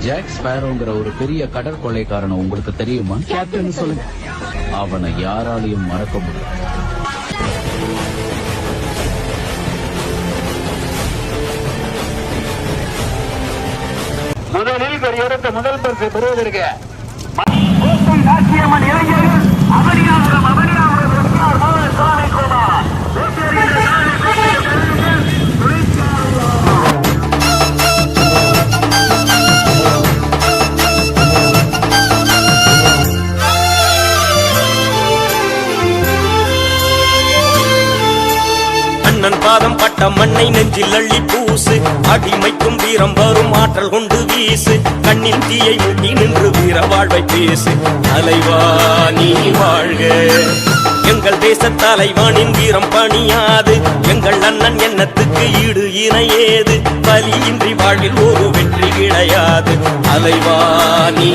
Jack ஸ்பேரோங்கிற ஒரு பெரிய கடற்கொள்ளைக்காரனை உங்களுக்கு தெரியுமா? கேப்டன் சொல்லுங்க. அவனை யாராலையும் மறக்க முடியாது. முதலில் எடுத்த முதல் பரிசு பெறுவதற்கு அண்ணன் பாதம் பட்ட மண்ணை நெஞ்சில் அள்ளி பூசு, அடிமைக்கும் வீரம் வரும் ஆற்றல் கொண்டு வீசு, கண்ணின் தீயை மூட்டி நின்று வீர வாழ்வை பேசு. தலைவா நீ வாழ்க, எங்கள் தேச தலைவானின் வீரம் பணியாது, எங்கள் அண்ணன் எண்ணத்துக்கு ஈடு இணையேது, பலியின்றி வாழ்வில் ஒரு வெற்றி கிடையாது. தலைவா நீ